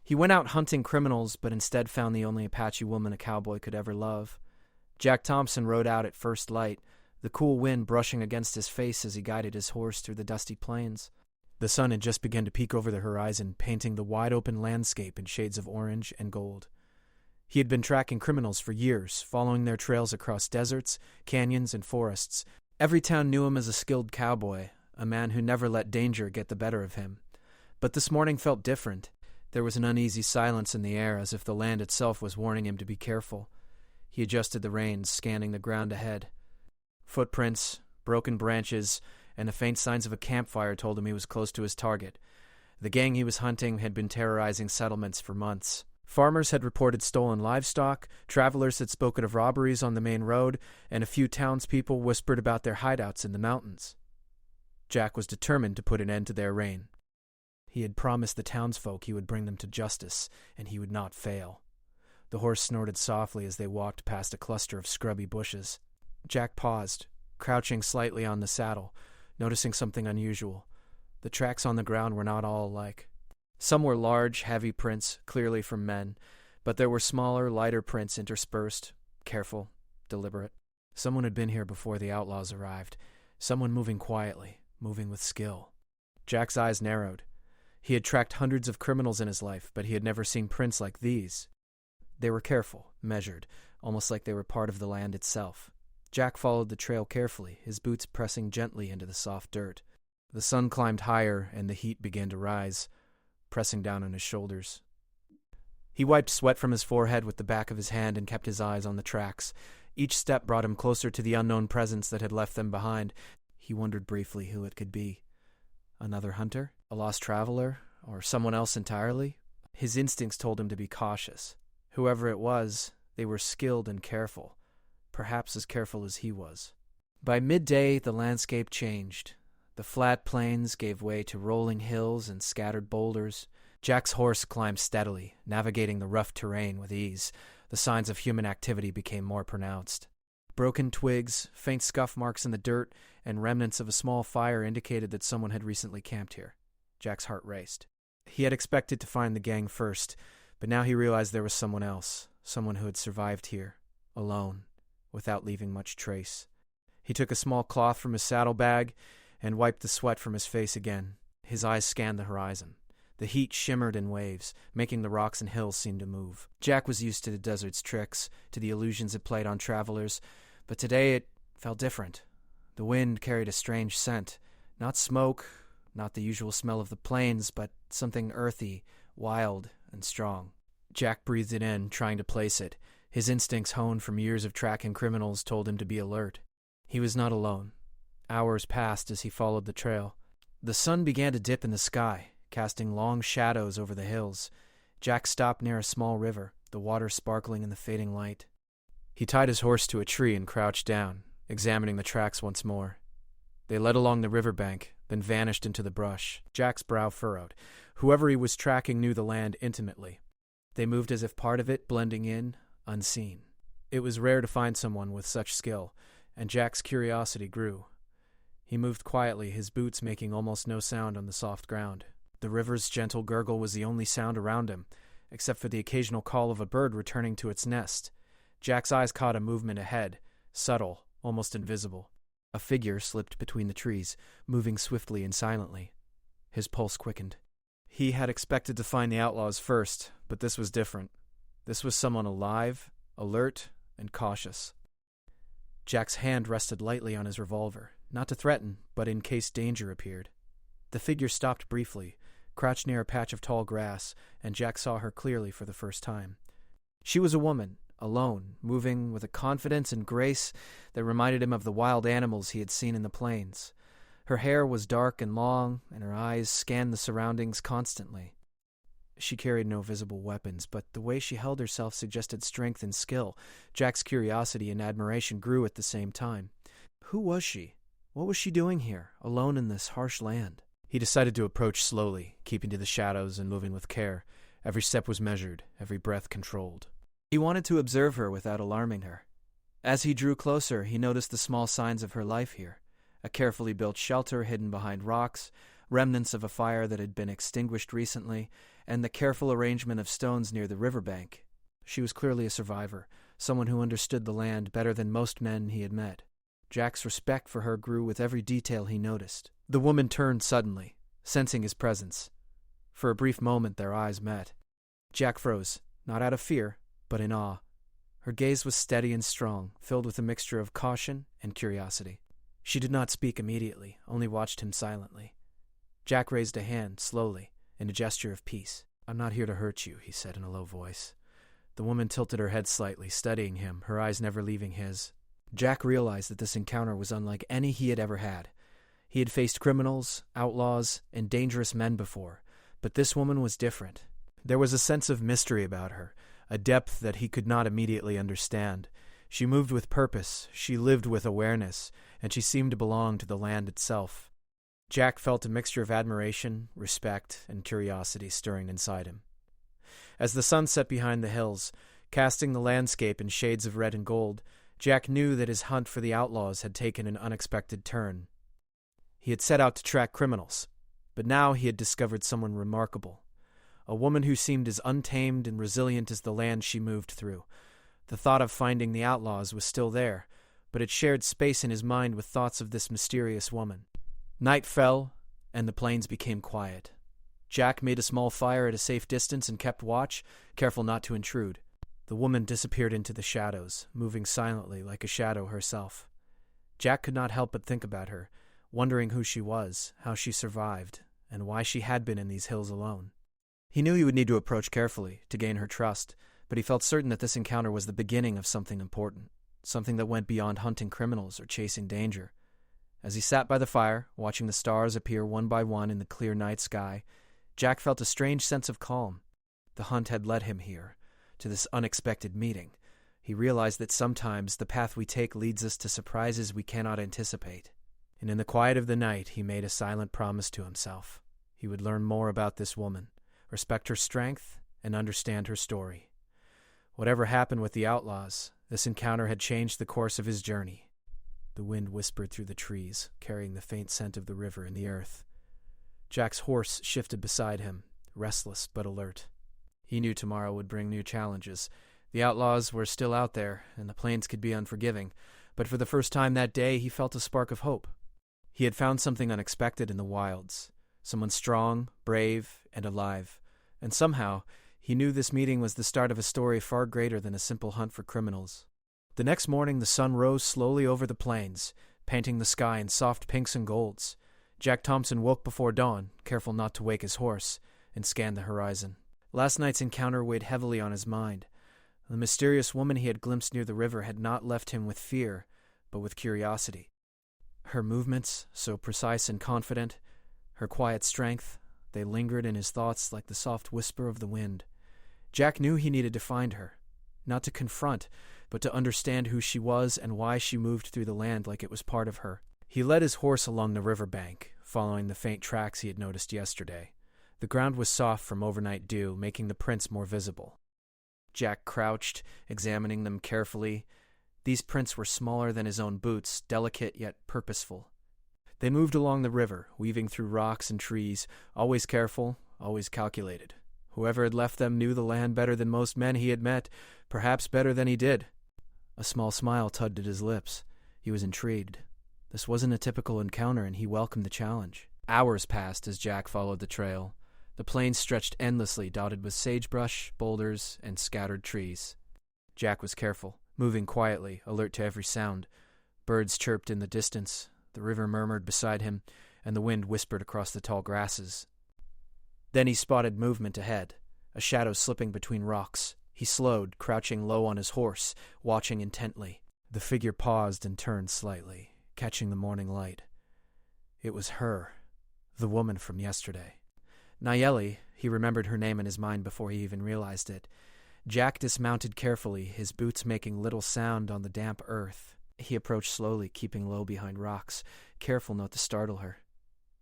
He went out hunting criminals, but instead found the only Apache woman a cowboy could ever love. Jack Thompson rode out at first light, the cool wind brushing against his face as he guided his horse through the dusty plains. The sun had just begun to peek over the horizon, painting the wide-open landscape in shades of orange and gold. He had been tracking criminals for years, following their trails across deserts, canyons, and forests. Every town knew him as a skilled cowboy, a man who never let danger get the better of him. But this morning felt different. There was an uneasy silence in the air, as if the land itself was warning him to be careful. He adjusted the reins, scanning the ground ahead. Footprints, broken branches, and the faint signs of a campfire told him he was close to his target. The gang he was hunting had been terrorizing settlements for months. Farmers had reported stolen livestock, travelers had spoken of robberies on the main road, and a few townspeople whispered about their hideouts in the mountains. Jack was determined to put an end to their reign. He had promised the townsfolk he would bring them to justice, and he would not fail. The horse snorted softly as they walked past a cluster of scrubby bushes. Jack paused, crouching slightly on the saddle, noticing something unusual. The tracks on the ground were not all alike. Some were large, heavy prints, clearly from men, but there were smaller, lighter prints interspersed, careful, deliberate. Someone had been here before the outlaws arrived. Someone moving quietly, moving with skill. Jack's eyes narrowed. He had tracked hundreds of criminals in his life, but he had never seen prints like these. They were careful, measured, almost like they were part of the land itself. Jack followed the trail carefully, his boots pressing gently into the soft dirt. The sun climbed higher, and the heat began to rise, pressing down on his shoulders. He wiped sweat from his forehead with the back of his hand and kept his eyes on the tracks. Each step brought him closer to the unknown presence that had left them behind. He wondered briefly who it could be. Another hunter? A lost traveler? Or someone else entirely? His instincts told him to be cautious. Whoever it was, they were skilled and careful, perhaps as careful as he was. By midday, the landscape changed. The flat plains gave way to rolling hills and scattered boulders. Jack's horse climbed steadily, navigating the rough terrain with ease. The signs of human activity became more pronounced. Broken twigs, faint scuff marks in the dirt, and remnants of a small fire indicated that someone had recently camped here. Jack's heart raced. He had expected to find the gang first, but now he realized there was someone else, someone who had survived here, alone, without leaving much trace. He took a small cloth from his saddlebag and wiped the sweat from his face again. His eyes scanned the horizon. The heat shimmered in waves, making the rocks and hills seem to move. Jack was used to the desert's tricks, to the illusions it played on travelers, but today it felt different. The wind carried a strange scent. Not smoke, not the usual smell of the plains, but something earthy, wild, and strong. Jack breathed it in, trying to place it. His instincts, honed from years of tracking criminals, told him to be alert. He was not alone. Hours passed as he followed the trail. The sun began to dip in the sky, casting long shadows over the hills. Jack stopped near a small river, the water sparkling in the fading light. He tied his horse to a tree and crouched down, examining the tracks once more. They led along the riverbank, then vanished into the brush. Jack's brow furrowed. Whoever he was tracking knew the land intimately. They moved as if part of it, blending in, unseen. It was rare to find someone with such skill, and Jack's curiosity grew. He moved quietly, his boots making almost no sound on the soft ground. The river's gentle gurgle was the only sound around him, except for the occasional call of a bird returning to its nest. Jack's eyes caught a movement ahead, subtle, almost invisible. A figure slipped between the trees, moving swiftly and silently. His pulse quickened. He had expected to find the outlaws first, but this was different. This was someone alive, alert, and cautious. Jack's hand rested lightly on his revolver, not to threaten, but in case danger appeared. The figure stopped briefly, crouched near a patch of tall grass, and Jack saw her clearly for the first time. She was a woman, alone, moving with a confidence and grace that reminded him of the wild animals he had seen in the plains. Her hair was dark and long, and her eyes scanned the surroundings constantly. She carried no visible weapons, but the way she held herself suggested strength and skill. Jack's curiosity and admiration grew at the same time. Who was she? What was she doing here, alone in this harsh land? He decided to approach slowly, keeping to the shadows and moving with care. Every step was measured, every breath controlled. He wanted to observe her without alarming her. As he drew closer, he noticed the small signs of her life here. A carefully built shelter hidden behind rocks, remnants of a fire that had been extinguished recently, and the careful arrangement of stones near the riverbank. She was clearly a survivor, someone who understood the land better than most men he had met. Jack's respect for her grew with every detail he noticed. The woman turned suddenly, sensing his presence. For a brief moment their eyes met. Jack froze, not out of fear, but in awe. Her gaze was steady and strong, filled with a mixture of caution and curiosity. She did not speak immediately, only watched him silently. Jack raised a hand, slowly, in a gesture of peace. "I'm not here to hurt you," he said in a low voice. The woman tilted her head slightly, studying him, her eyes never leaving his. Jack realized that this encounter was unlike any he had ever had. He had faced criminals, outlaws, and dangerous men before, but this woman was different. There was a sense of mystery about her, a depth that he could not immediately understand. She moved with purpose, she lived with awareness, and she seemed to belong to the land itself. Jack felt a mixture of admiration, respect, and curiosity stirring inside him. As the sun set behind the hills, casting the landscape in shades of red and gold, Jack knew that his hunt for the outlaws had taken an unexpected turn. He had set out to track criminals, but now he had discovered someone remarkable. A woman who seemed as untamed and resilient as the land she moved through. The thought of finding the outlaws was still there, but it shared space in his mind with thoughts of this mysterious woman. Night fell, and the plains became quiet. Jack made a small fire at a safe distance and kept watch, careful not to intrude. The woman disappeared into the shadows, moving silently like a shadow herself. Jack could not help but think about her, wondering who she was, how she survived, and why she had been in these hills alone. He knew he would need to approach carefully to gain her trust, but he felt certain that this encounter was the beginning of something important, something that went beyond hunting criminals or chasing danger. As he sat by the fire, watching the stars appear one by one in the clear night sky, Jack felt a strange sense of calm. The hunt had led him here, to this unexpected meeting. He realized that sometimes the path we take leads us to surprises we cannot anticipate. And in the quiet of the night, he made a silent promise to himself. He would learn more about this woman, respect her strength, and understand her story. Whatever happened with the outlaws, this encounter had changed the course of his journey. The wind whispered through the trees, carrying the faint scent of the river and the earth. Jack's horse shifted beside him, restless but alert. He knew tomorrow would bring new challenges. The outlaws were still out there, and the plains could be unforgiving, but for the first time that day he felt a spark of hope. He had found something unexpected in the wilds, someone strong, brave, and alive, and somehow he knew this meeting was the start of a story far greater than a simple hunt for criminals. The next morning the sun rose slowly over the plains, painting the sky in soft pinks and golds. Jack Thompson woke before dawn, careful not to wake his horse, and scanned the horizon. Last night's encounter weighed heavily on his mind. The mysterious woman he had glimpsed near the river had not left him with fear, but with curiosity. Her movements, so precise and confident, her quiet strength, they lingered in his thoughts like the soft whisper of the wind. Jack knew he needed to find her, not to confront, but to understand who she was and why she moved through the land like it was part of her. He led his horse along the riverbank, following the faint tracks he had noticed yesterday. The ground was soft from overnight dew, making the prints more visible. Jack crouched, examining them carefully. These prints were smaller than his own boots, delicate yet purposeful. They moved along the river, weaving through rocks and trees, always careful, always calculated. Whoever had left them knew the land better than most men he had met, perhaps better than he did. A small smile tugged at his lips. He was intrigued. This wasn't a typical encounter, and he welcomed the challenge. Hours passed as Jack followed the trail. The plains stretched endlessly, dotted with sagebrush, boulders, and scattered trees. Jack was careful, moving quietly, alert to every sound. Birds chirped in the distance, the river murmured beside him, and the wind whispered across the tall grasses. Then he spotted movement ahead, a shadow slipping between rocks. He slowed, crouching low on his horse, watching intently. The figure paused and turned slightly, catching the morning light. It was her, the woman from yesterday. Nayeli, he remembered her name in his mind before he even realized it. Jack dismounted carefully, his boots making little sound on the damp earth. He approached slowly, keeping low behind rocks, careful not to startle her.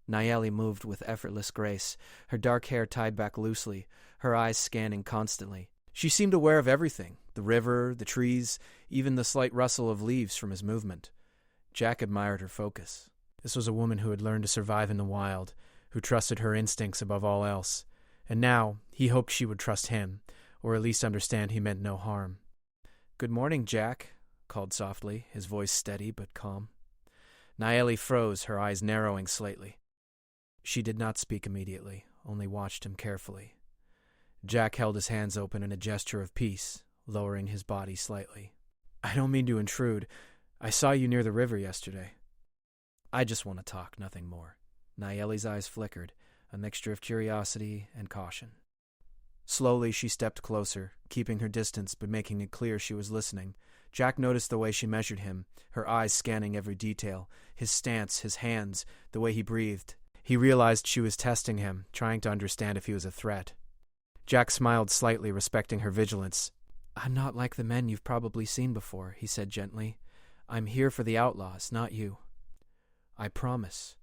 Nayeli moved with effortless grace, her dark hair tied back loosely, her eyes scanning constantly. She seemed aware of everything, the river, the trees, even the slight rustle of leaves from his movement. Jack admired her focus. This was a woman who had learned to survive in the wild, who trusted her instincts above all else. And now he hoped she would trust him, or at least understand he meant no harm. "Good morning, Jack," called softly, his voice steady but calm. Naeli froze, her eyes narrowing slightly. She did not speak immediately, only watched him carefully. Jack held his hands open in a gesture of peace, lowering his body slightly. "I don't mean to intrude. I saw you near the river yesterday." "I just want to talk, nothing more." Naeli's eyes flickered, a mixture of curiosity and caution. Slowly she stepped closer, keeping her distance but making it clear she was listening. Jack noticed the way she measured him, her eyes scanning every detail, his stance, his hands, the way he breathed. He realized she was testing him, trying to understand if he was a threat. Jack smiled slightly, respecting her vigilance. "I'm not like the men you've probably seen before," he said gently. "I'm here for the outlaws, not you." "I promise."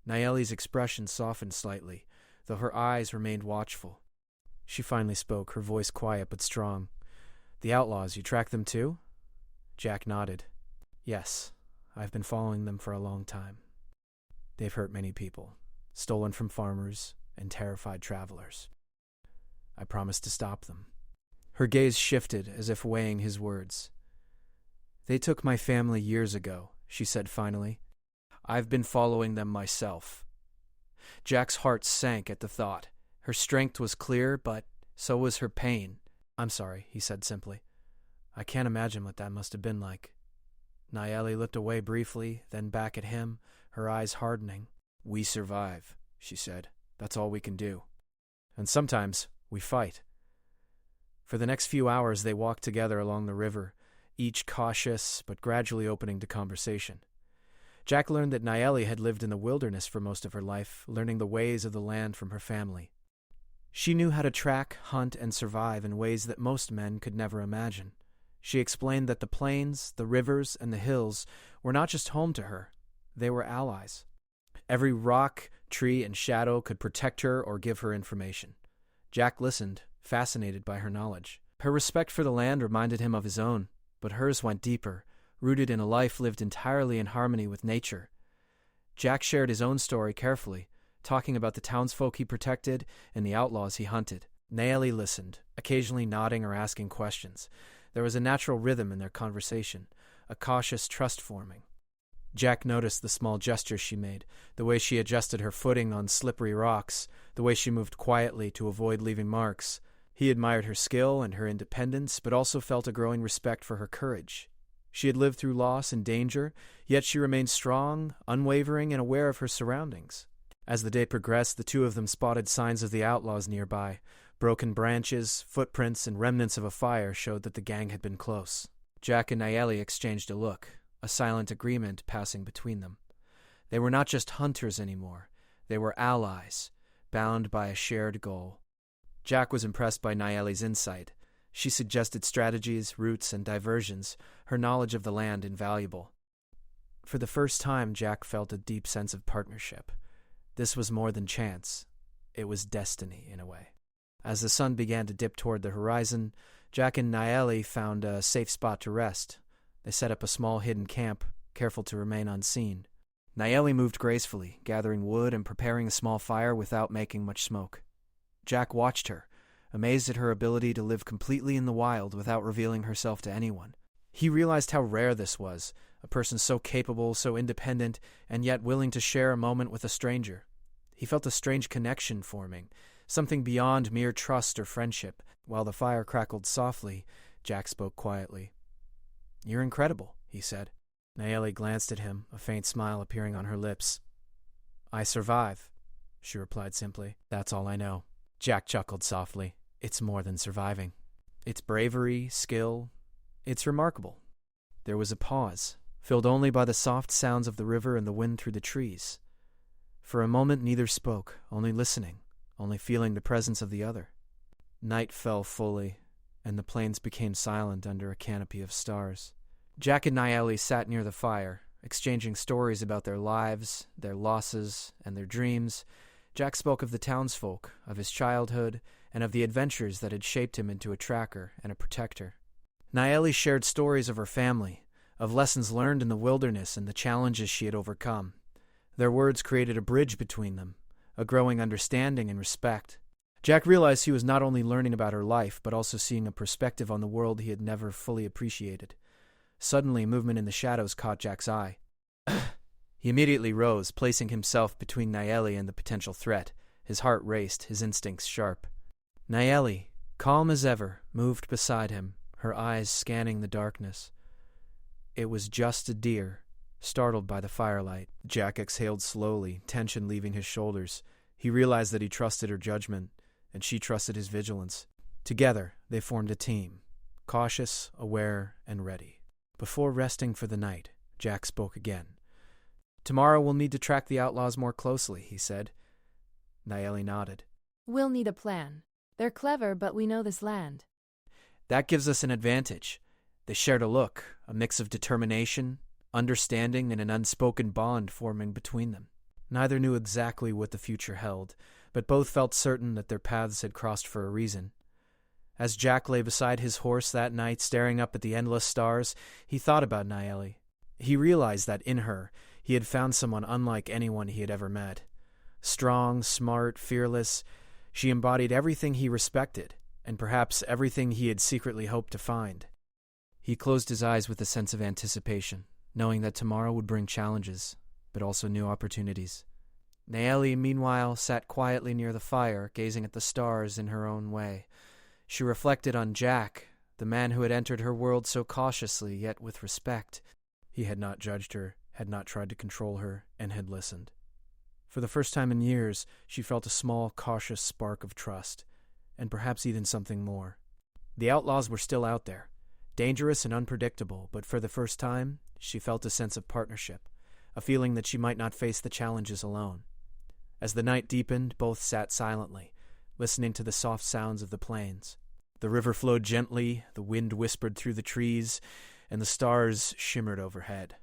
Naeli's expression softened slightly, though her eyes remained watchful. She finally spoke, her voice quiet but strong. "The outlaws, you track them too?" Jack nodded. "Yes, I've been following them for a long time. They've hurt many people, stolen from farmers and terrified travelers. I promised to stop them." Her gaze shifted as if weighing his words. "They took my family years ago," she said finally. "I've been following them myself." Jack's heart sank at the thought. Her strength was clear, but so was her pain. "I'm sorry," he said simply. "I can't imagine what that must have been like." Naeli looked away briefly, then back at him, her eyes hardening. "We survive," she said. "That's all we can do. And sometimes we fight." For the next few hours they walked together along the river, each cautious but gradually opening to conversation. Jack learned that Naeli had lived in the wilderness for most of her life, learning the ways of the land from her family. She knew how to track, hunt, and survive in ways that most men could never imagine. She explained that the plains, the rivers, and the hills were not just home to her, they were allies. Every rock, tree, and shadow could protect her or give her information. Jack listened, fascinated by her knowledge. Her respect for the land reminded him of his own, but hers went deeper, rooted in a life lived entirely in harmony with nature. Jack shared his own story carefully, talking about the townsfolk he protected and the outlaws he hunted. Naeli listened, occasionally nodding or asking questions. There was a natural rhythm in their conversation, a cautious trust forming. Jack noticed the small gestures she made, the way she adjusted her footing on slippery rocks, the way she moved quietly to avoid leaving marks. He admired her skill and her independence, but also felt a growing respect for her courage. She had lived through loss and danger, yet she remained strong, unwavering, and aware of her surroundings. As the day progressed, the two of them spotted signs of the outlaws nearby. Broken branches, footprints, and remnants of a fire showed that the gang had been close. Jack and Naeli exchanged a look, a silent agreement passing between them. They were not just hunters anymore. They were allies, bound by a shared goal. Jack was impressed by Naeli's insight. She suggested strategies, routes, and diversions, her knowledge of the land invaluable. For the first time, Jack felt a deep sense of partnership. This was more than chance. It was destiny, in a way. As the sun began to dip toward the horizon, Jack and Naeli found a safe spot to rest. They set up a small hidden camp, careful to remain unseen. Naeli moved gracefully, gathering wood and preparing a small fire without making much smoke. Jack watched her, amazed at her ability to live completely in the wild without revealing herself to anyone. He realized how rare this was, a person so capable, so independent, and yet willing to share a moment with a stranger. He felt a strange connection forming, something beyond mere trust or friendship. While the fire crackled softly, Jack spoke quietly. "You're incredible," he said. Naeli glanced at him, a faint smile appearing on her lips. "I survive," she replied simply. "That's all I know." Jack chuckled softly. "It's more than surviving. It's bravery, skill. It's remarkable." There was a pause, filled only by the soft sounds of the river and the wind through the trees. For a moment neither spoke, only listening, only feeling the presence of the other. Night fell fully, and the plains became silent under a canopy of stars. Jack and Naeli sat near the fire, exchanging stories about their lives, their losses, and their dreams. Jack spoke of the townsfolk, of his childhood, and of the adventures that had shaped him into a tracker and a protector. Naeli shared stories of her family, of lessons learned in the wilderness and the challenges she had overcome. Their words created a bridge between them, a growing understanding and respect. Jack realized he was not only learning about her life, but also seeing a perspective on the world he had never fully appreciated. Suddenly, movement in the shadows caught Jack's eye. He immediately rose, placing himself between Nayeli and the potential threat. His heart raced, his instincts sharp. Nayeli, calm as ever, moved beside him, her eyes scanning the darkness. It was just a deer, startled by the firelight. Jack exhaled slowly, tension leaving his shoulders. He realized that he trusted her judgment, and she trusted his vigilance. Together, they formed a team, cautious, aware, and ready. Before resting for the night, Jack spoke again. "Tomorrow we'll need to track the outlaws more closely," he said. Nayeli nodded. "We'll need a plan. They're clever, but we know this land." "That gives us an advantage." They shared a look, a mix of determination, understanding, and an unspoken bond forming between them. Neither knew exactly what the future held, but both felt certain that their paths had crossed for a reason. As Jack lay beside his horse that night, staring up at the endless stars, he thought about Nayeli. He realized that in her, he had found someone unlike anyone he had ever met. Strong, smart, fearless, she embodied everything he respected, and perhaps everything he had secretly hoped to find. He closed his eyes with a sense of anticipation, knowing that tomorrow would bring challenges, but also new opportunities. Nayeli, meanwhile, sat quietly near the fire, gazing at the stars in her own way. She reflected on Jack, the man who had entered her world so cautiously, yet with respect. He had not judged her, had not tried to control her, and had listened. For the first time in years, she felt a small, cautious spark of trust, and perhaps even something more. The outlaws were still out there, dangerous and unpredictable, but for the first time, she felt a sense of partnership, a feeling that she might not face the challenges alone. As the night deepened, both sat silently, listening to the soft sounds of the plains. The river flowed gently, the wind whispered through the trees, and the stars shimmered overhead.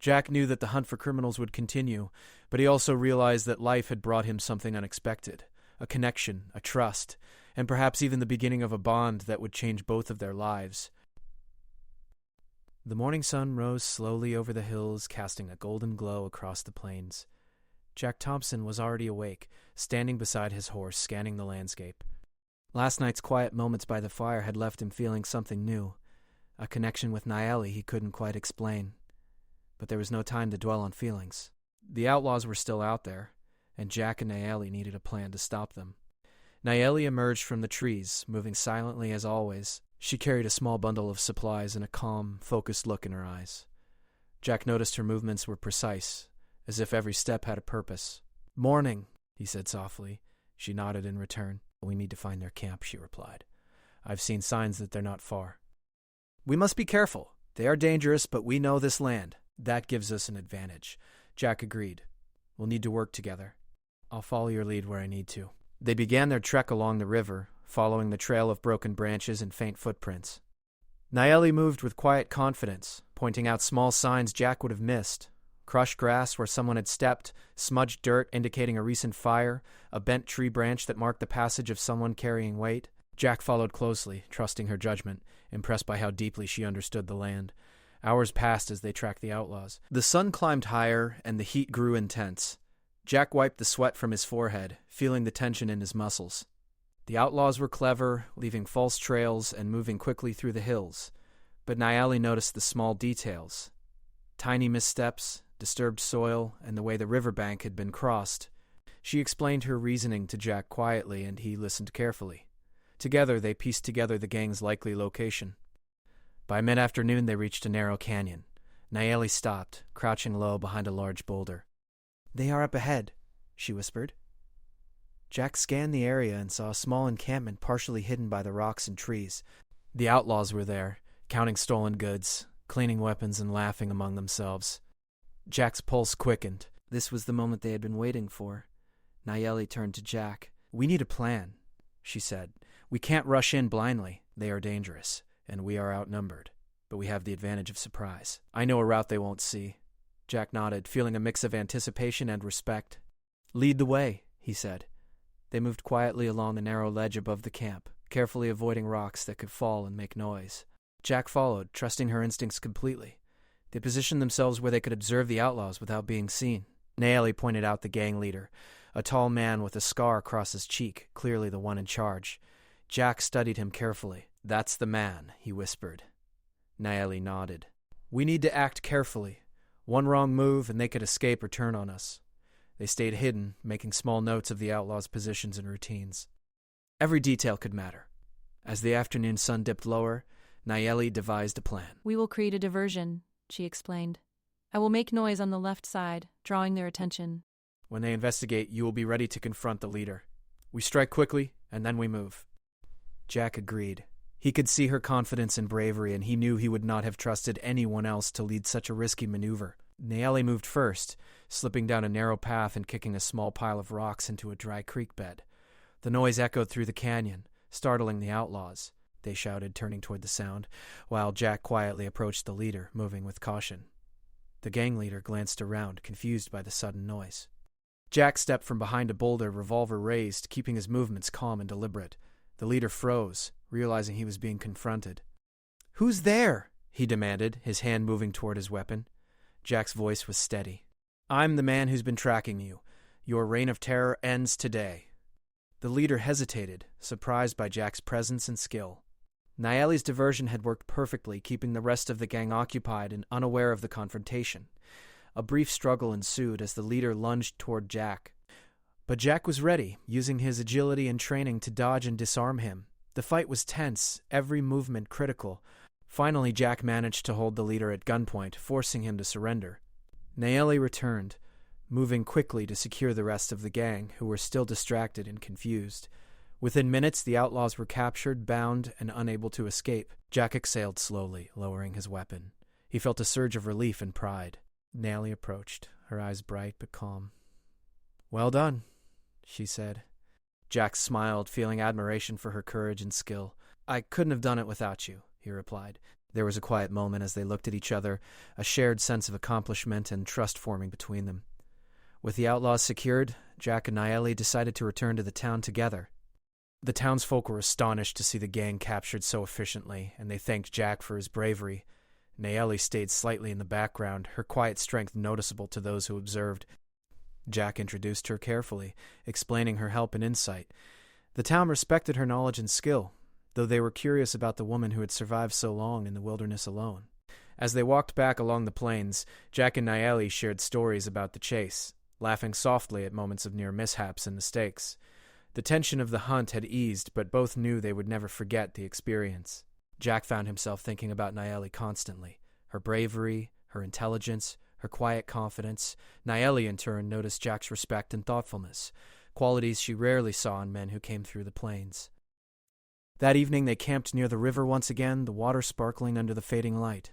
Jack knew that the hunt for criminals would continue, but he also realized that life had brought him something unexpected, a connection, a trust, and perhaps even the beginning of a bond that would change both of their lives. The morning sun rose slowly over the hills, casting a golden glow across the plains. Jack Thompson was already awake, standing beside his horse, scanning the landscape. Last night's quiet moments by the fire had left him feeling something new, a connection with Nayeli he couldn't quite explain. But there was no time to dwell on feelings. The outlaws were still out there, and Jack and Nayeli needed a plan to stop them. Nayeli emerged from the trees, moving silently as always. She carried a small bundle of supplies and a calm, focused look in her eyes. Jack noticed her movements were precise, as if every step had a purpose. "Morning," he said softly. She nodded in return. "We need to find their camp," she replied. "I've seen signs that they're not far." "We must be careful. They are dangerous, but we know this land. That gives us an advantage," Jack agreed. "We'll need to work together. I'll follow your lead where I need to." They began their trek along the river, following the trail of broken branches and faint footprints. Nayeli moved with quiet confidence, pointing out small signs Jack would have missed. Crushed grass where someone had stepped, smudged dirt indicating a recent fire, a bent tree branch that marked the passage of someone carrying weight. Jack followed closely, trusting her judgment, impressed by how deeply she understood the land. Hours passed as they tracked the outlaws. The sun climbed higher, and the heat grew intense. Jack wiped the sweat from his forehead, feeling the tension in his muscles. The outlaws were clever, leaving false trails and moving quickly through the hills. But Nayeli noticed the small details. Tiny missteps, disturbed soil, and the way the riverbank had been crossed. She explained her reasoning to Jack quietly, and he listened carefully. Together, they pieced together the gang's likely location. By mid-afternoon, they reached a narrow canyon. Nayeli stopped, crouching low behind a large boulder. "They are up ahead," she whispered. Jack scanned the area and saw a small encampment partially hidden by the rocks and trees. The outlaws were there, counting stolen goods, cleaning weapons, and laughing among themselves. Jack's pulse quickened. This was the moment they had been waiting for. Nayeli turned to Jack. "We need a plan," she said. "We can't rush in blindly. They are dangerous, and we are outnumbered. But we have the advantage of surprise. I know a route they won't see." Jack nodded, feeling a mix of anticipation and respect. "Lead the way," he said. They moved quietly along the narrow ledge above the camp, carefully avoiding rocks that could fall and make noise. Jack followed, trusting her instincts completely. They positioned themselves where they could observe the outlaws without being seen. Nayeli pointed out the gang leader, a tall man with a scar across his cheek, clearly the one in charge. Jack studied him carefully. "That's the man," he whispered. Naeli nodded. "We need to act carefully. One wrong move and they could escape or turn on us." They stayed hidden, making small notes of the outlaws' positions and routines. Every detail could matter. As the afternoon sun dipped lower, Naeli devised a plan. "We will create a diversion," she explained. "I will make noise on the left side, drawing their attention. When they investigate, you will be ready to confront the leader. We strike quickly, and then we move." Jack agreed. He could see her confidence and bravery, and he knew he would not have trusted anyone else to lead such a risky maneuver. Naeli moved first, slipping down a narrow path and kicking a small pile of rocks into a dry creek bed. The noise echoed through the canyon, startling the outlaws. They shouted, turning toward the sound, while Jack quietly approached the leader, moving with caution. The gang leader glanced around, confused by the sudden noise. Jack stepped from behind a boulder, revolver raised, keeping his movements calm and deliberate. The leader froze, realizing he was being confronted. "Who's there?" he demanded, his hand moving toward his weapon. Jack's voice was steady. "I'm the man who's been tracking you. Your reign of terror ends today." The leader hesitated, surprised by Jack's presence and skill. Naeli's diversion had worked perfectly, keeping the rest of the gang occupied and unaware of the confrontation. A brief struggle ensued as the leader lunged toward Jack. But Jack was ready, using his agility and training to dodge and disarm him. The fight was tense, every movement critical. Finally, Jack managed to hold the leader at gunpoint, forcing him to surrender. Naeli returned, moving quickly to secure the rest of the gang, who were still distracted and confused. Within minutes, the outlaws were captured, bound, and unable to escape. Jack exhaled slowly, lowering his weapon. He felt a surge of relief and pride. Naeli approached, her eyes bright but calm. "Well done," she said. Jack smiled, feeling admiration for her courage and skill. "I couldn't have done it without you," he replied. There was a quiet moment as they looked at each other, a shared sense of accomplishment and trust forming between them. With the outlaws secured, Jack and Naeli decided to return to the town together. The townsfolk were astonished to see the gang captured so efficiently, and they thanked Jack for his bravery. Naeli stayed slightly in the background, her quiet strength noticeable to those who observed. Jack introduced her carefully, explaining her help and insight. The town respected her knowledge and skill, though they were curious about the woman who had survived so long in the wilderness alone. As they walked back along the plains, Jack and Naeli shared stories about the chase, laughing softly at moments of near mishaps and mistakes. The tension of the hunt had eased, but both knew they would never forget the experience. Jack found himself thinking about Naeli constantly, her bravery, her intelligence, her quiet confidence. Naeli, in turn, noticed Jack's respect and thoughtfulness, qualities she rarely saw in men who came through the plains. That evening they camped near the river once again, the water sparkling under the fading light.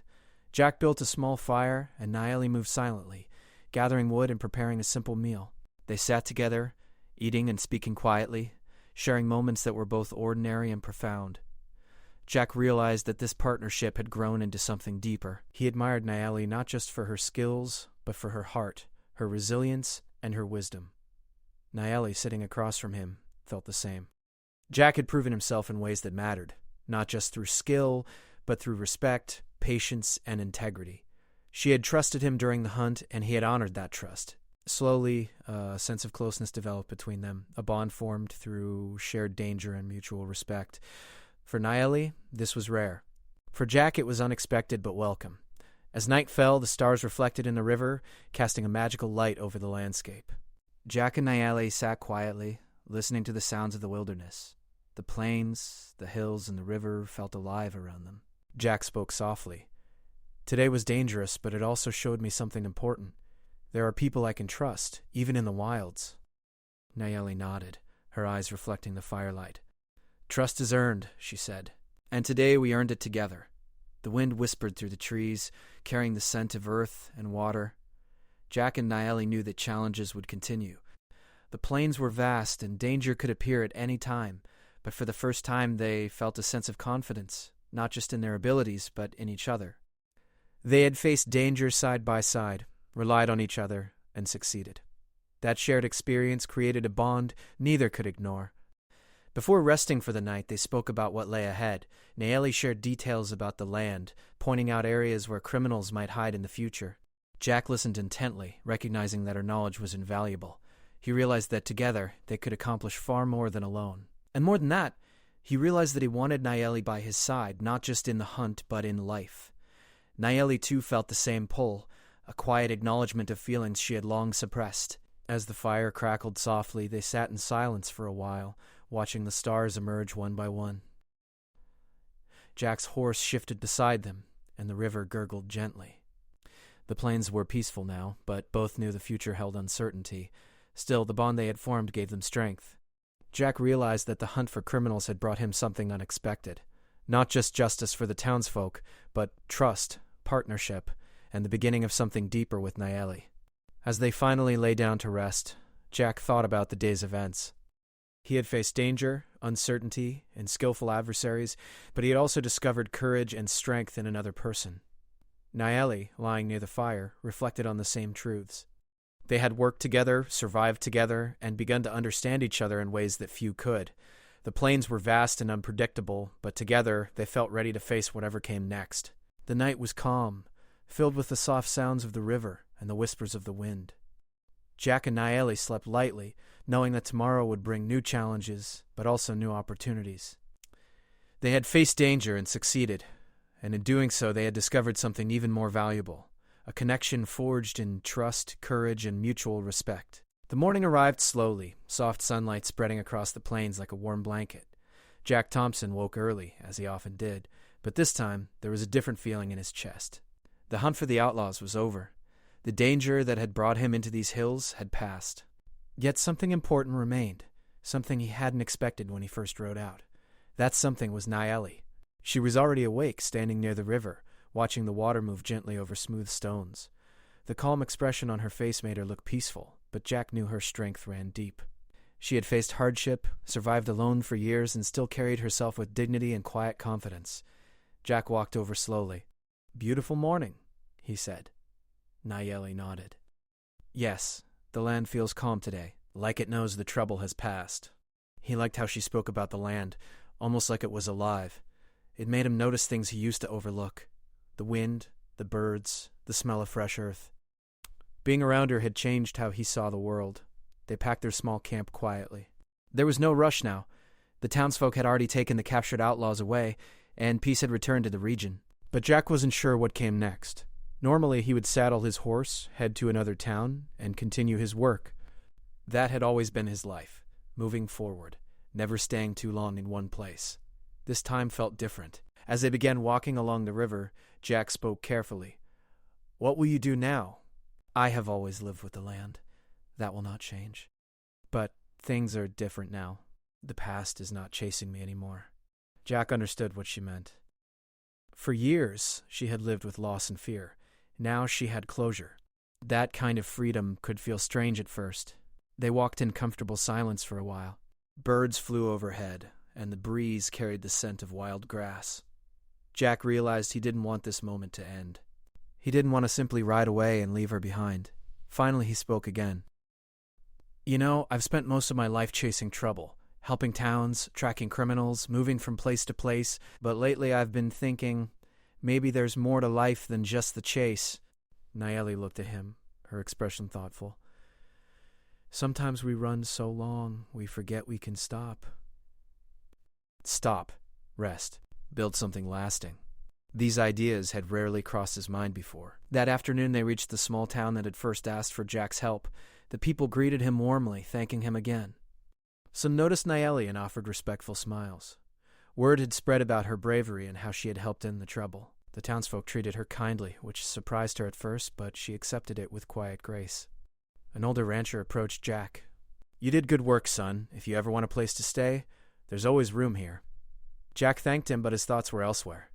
Jack built a small fire, and Naeli moved silently, gathering wood and preparing a simple meal. They sat together, eating and speaking quietly, sharing moments that were both ordinary and profound. Jack realized that this partnership had grown into something deeper. He admired Naeli not just for her skills, but for her heart, her resilience, and her wisdom. Naeli, sitting across from him, felt the same. Jack had proven himself in ways that mattered, not just through skill, but through respect, patience, and integrity. She had trusted him during the hunt, and he had honored that trust. Slowly, a sense of closeness developed between them, a bond formed through shared danger and mutual respect. For Naeli, this was rare. For Jack, it was unexpected but welcome. As night fell, the stars reflected in the river, casting a magical light over the landscape. Jack and Naeli sat quietly, listening to the sounds of the wilderness. The plains, the hills, and the river felt alive around them. Jack spoke softly. "Today was dangerous, but it also showed me something important. There are people I can trust, even in the wilds." Naeli nodded, her eyes reflecting the firelight. "Trust is earned," she said, "and today we earned it together." The wind whispered through the trees, carrying the scent of earth and water. Jack and Naeli knew that challenges would continue. The plains were vast, and danger could appear at any time, but for the first time they felt a sense of confidence, not just in their abilities, but in each other. They had faced danger side by side, relied on each other, and succeeded. That shared experience created a bond neither could ignore. Before resting for the night, they spoke about what lay ahead. Naeli shared details about the land, pointing out areas where criminals might hide in the future. Jack listened intently, recognizing that her knowledge was invaluable. He realized that together they could accomplish far more than alone. And more than that, he realized that he wanted Nayeli by his side, not just in the hunt, but in life. Nayeli too felt the same pull, a quiet acknowledgement of feelings she had long suppressed. As the fire crackled softly, they sat in silence for a while, watching the stars emerge one by one. Jack's horse shifted beside them, and the river gurgled gently. The plains were peaceful now, but both knew the future held uncertainty. Still, the bond they had formed gave them strength. Jack realized that the hunt for criminals had brought him something unexpected. Not just justice for the townsfolk, but trust, partnership, and the beginning of something deeper with Nayeli. As they finally lay down to rest, Jack thought about the day's events. He had faced danger, uncertainty, and skillful adversaries, but he had also discovered courage and strength in another person. Nayeli, lying near the fire, reflected on the same truths. They had worked together, survived together, and begun to understand each other in ways that few could. The plains were vast and unpredictable, but together they felt ready to face whatever came next. The night was calm, filled with the soft sounds of the river and the whispers of the wind. Jack and Nayeli slept lightly, knowing that tomorrow would bring new challenges, but also new opportunities. They had faced danger and succeeded, and in doing so they had discovered something even more valuable, a connection forged in trust, courage, and mutual respect. The morning arrived slowly, soft sunlight spreading across the plains like a warm blanket. Jack Thompson woke early, as he often did, but this time there was a different feeling in his chest. The hunt for the outlaws was over. The danger that had brought him into these hills had passed. Yet something important remained, something he hadn't expected when he first rode out. That something was Nayeli. She was already awake, standing near the river, watching the water move gently over smooth stones. The calm expression on her face made her look peaceful, but Jack knew her strength ran deep. She had faced hardship, survived alone for years, and still carried herself with dignity and quiet confidence. Jack walked over slowly. "Beautiful morning," he said. Nayeli nodded. "Yes, the land feels calm today, like it knows the trouble has passed." He liked how she spoke about the land, almost like it was alive. It made him notice things he used to overlook. The wind, the birds, the smell of fresh earth. Being around her had changed how he saw the world. They packed their small camp quietly. There was no rush now. The townsfolk had already taken the captured outlaws away, and peace had returned to the region. But Jack wasn't sure what came next. Normally, he would saddle his horse, head to another town, and continue his work. That had always been his life, moving forward, never staying too long in one place. This time felt different. As they began walking along the river, Jack spoke carefully. "What will you do now?" "I have always lived with the land. That will not change. But things are different now. The past is not chasing me anymore." Jack understood what she meant. For years, she had lived with loss and fear. Now she had closure. That kind of freedom could feel strange at first. They walked in comfortable silence for a while. Birds flew overhead, and the breeze carried the scent of wild grass. Jack realized he didn't want this moment to end. He didn't want to simply ride away and leave her behind. Finally, he spoke again. "You know, I've spent most of my life chasing trouble, helping towns, tracking criminals, moving from place to place, but lately I've been thinking, maybe there's more to life than just the chase." Nayeli looked at him, her expression thoughtful. "Sometimes we run so long, we forget we can stop." Stop, rest, build something lasting. These ideas had rarely crossed his mind before. That afternoon they reached the small town that had first asked for Jack's help. The people greeted him warmly, thanking him again. Some noticed Nayeli and offered respectful smiles. Word had spread about her bravery and how she had helped end the trouble. The townsfolk treated her kindly, which surprised her at first, but she accepted it with quiet grace. An older rancher approached Jack. "You did good work, son. If you ever want a place to stay, there's always room here." Jack thanked him, but his thoughts were elsewhere.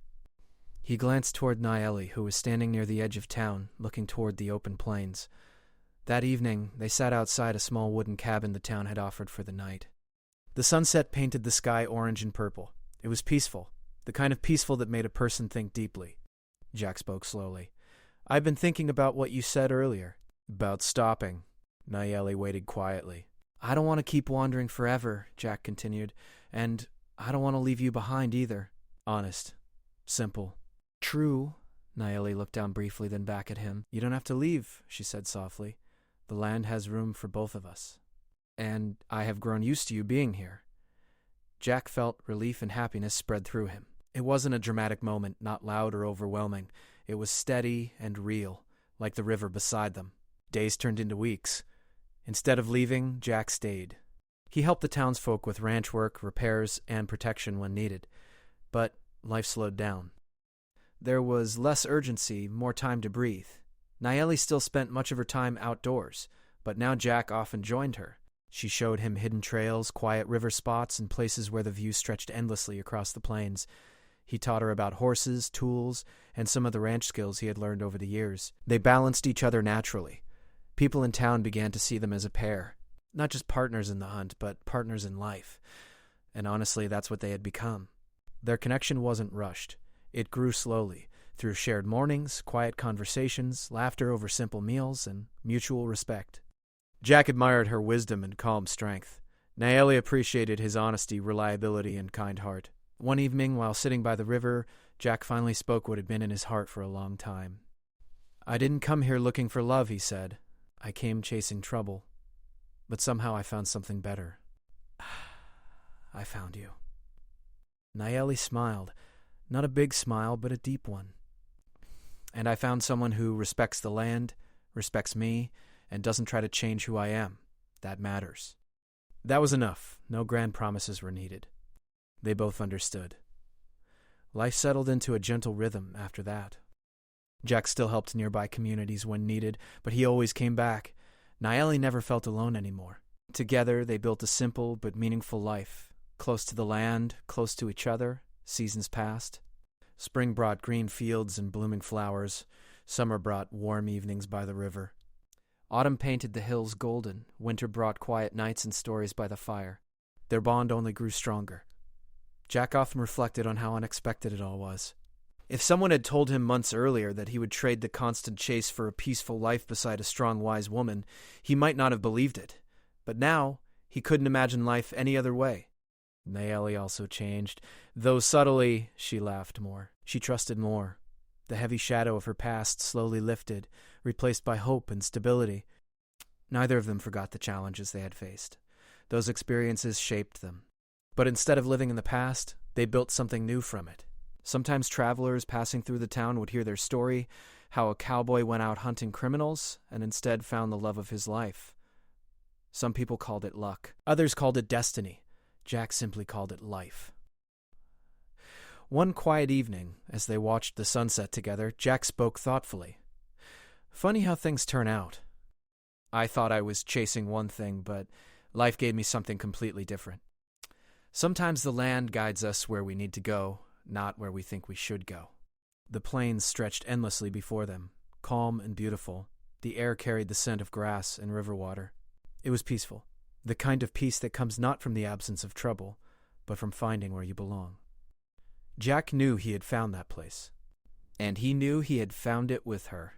He glanced toward Nayeli, who was standing near the edge of town, looking toward the open plains. That evening, they sat outside a small wooden cabin the town had offered for the night. The sunset painted the sky orange and purple. It was peaceful, the kind of peaceful that made a person think deeply. Jack spoke slowly. "I've been thinking about what you said earlier." "About stopping." Nayeli waited quietly. "I don't want to keep wandering forever," Jack continued, "and I don't want to leave you behind either." Honest. Simple. "True." Nayeli looked down briefly, then back at him. "You don't have to leave," she said softly. "The land has room for both of us." and I have grown used to you being here." Jack felt relief and happiness spread through him. It wasn't a dramatic moment, not loud or overwhelming. It was steady and real, like the river beside them. Days turned into weeks. Instead of leaving, Jack stayed. He helped the townsfolk with ranch work, repairs, and protection when needed. But life slowed down. There was less urgency, more time to breathe. Nayeli still spent much of her time outdoors, but now Jack often joined her. She showed him hidden trails, quiet river spots, and places where the view stretched endlessly across the plains. He taught her about horses, tools, and some of the ranch skills he had learned over the years. They balanced each other naturally. People in town began to see them as a pair, not just partners in the hunt, but partners in life. And honestly, that's what they had become. Their connection wasn't rushed. It grew slowly, through shared mornings, quiet conversations, laughter over simple meals, and mutual respect. Jack admired her wisdom and calm strength. Nayeli appreciated his honesty, reliability, and kind heart. One evening, while sitting by the river, Jack finally spoke what had been in his heart for a long time. "I didn't come here looking for love," he said. "I came chasing trouble. But somehow I found something better. I found you." Nayeli smiled. Not a big smile, but a deep one. "And I found someone who respects the land, respects me, and doesn't try to change who I am. That matters." That was enough. No grand promises were needed. They both understood. Life settled into a gentle rhythm after that. Jack still helped nearby communities when needed, but he always came back. Nayeli never felt alone anymore. Together, they built a simple but meaningful life, close to the land, close to each other. Seasons passed. Spring brought green fields and blooming flowers. Summer brought warm evenings by the river. Autumn painted the hills golden. Winter brought quiet nights and stories by the fire. Their bond only grew stronger. Jack often reflected on how unexpected it all was. If someone had told him months earlier that he would trade the constant chase for a peaceful life beside a strong, wise woman, he might not have believed it. But now, he couldn't imagine life any other way. Nayeli also changed. Though subtly, she laughed more. She trusted more. The heavy shadow of her past slowly lifted, replaced by hope and stability. Neither of them forgot the challenges they had faced. Those experiences shaped them. But instead of living in the past, they built something new from it. Sometimes travelers passing through the town would hear their story, how a cowboy went out hunting criminals and instead found the love of his life. Some people called it luck. Others called it destiny. Jack simply called it life. One quiet evening, as they watched the sunset together, Jack spoke thoughtfully. "Funny how things turn out. I thought I was chasing one thing, but life gave me something completely different. Sometimes the land guides us where we need to go, not where we think we should go." The plains stretched endlessly before them, calm and beautiful. The air carried the scent of grass and river water. It was peaceful, the kind of peace that comes not from the absence of trouble, but from finding where you belong. Jack knew he had found that place, and he knew he had found it with her.